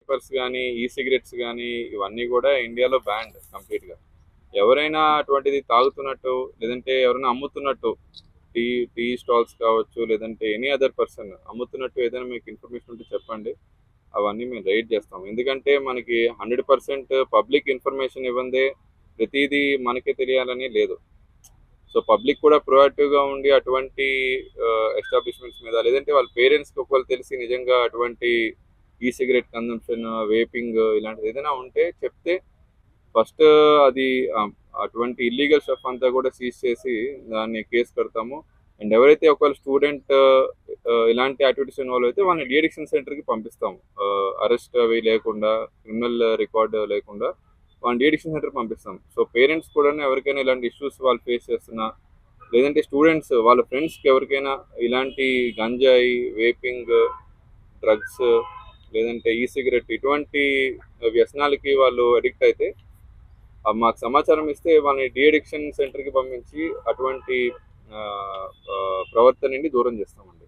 Vapours కానీ ఈ cigarettes కానీ ఇవన్నీ కూడా ఇండియాలో బ్యాండ్ కంప్లీట్గా. ఎవరైనా అటువంటిది తాగుతున్నట్టు లేదంటే ఎవరైనా అమ్ముతున్నట్టు టీ టీ స్టాల్స్ కావచ్చు లేదంటే ఎనీ అదర్ పర్సన్ అమ్ముతున్నట్టు ఏదైనా మీకు ఇన్ఫర్మేషన్ ఉంటే చెప్పండి. అవన్నీ మేము రైడ్ చేస్తాం. ఎందుకంటే మనకి 100% పబ్లిక్ ఇన్ఫర్మేషన్ ఇవ్వందే ప్రతిదీ మనకే తెలియాలని లేదు. సో పబ్లిక్ కూడా ప్రొయాక్టివ్గా ఉండి అటువంటి ఎస్టాబ్లిష్మెంట్స్ మీద లేదంటే వాళ్ళ పేరెంట్స్కి ఒకవేళ తెలిసి నిజంగా అటువంటి ఈ సిగరెట్ కన్జంప్షన్ వేపింగ్ ఇలాంటిది ఏదైనా ఉంటే చెప్తే ఫస్ట్ అది అటువంటి ఇల్లీగల్ స్టఫ్ అంతా కూడా సీజ్ చేసి దాన్ని కేసు కడతాము. అండ్ ఎవరైతే ఒకవేళ స్టూడెంట్ ఇలాంటి యాక్టివిటీస్ ఇన్వాల్వ్ అయితే వాళ్ళని డిఎడిక్షన్ సెంటర్కి పంపిస్తాము. అరెస్ట్ అవి లేకుండా క్రిమినల్ రికార్డ్ లేకుండా వాళ్ళని డిఎడిక్షన్ సెంటర్కి పంపిస్తాం. సో పేరెంట్స్ కూడా ఎవరికైనా ఇలాంటి ఇష్యూస్ వాళ్ళు ఫేస్ చేస్తున్నా లేదంటే స్టూడెంట్స్ వాళ్ళ ఫ్రెండ్స్కి ఎవరికైనా ఇలాంటి గంజాయి వేపింగ్ డ్రగ్స్ లేదంటే ఈ సిగరెట్ ఇటువంటి వ్యసనాలకి వాళ్ళు అడిక్ట్ అయితే మాకు సమాచారం ఇస్తే వాళ్ళని డిఎడిక్షన్ సెంటర్కి పంపించి అటువంటి ప్రవర్తన నుండి దూరం చేస్తామండి.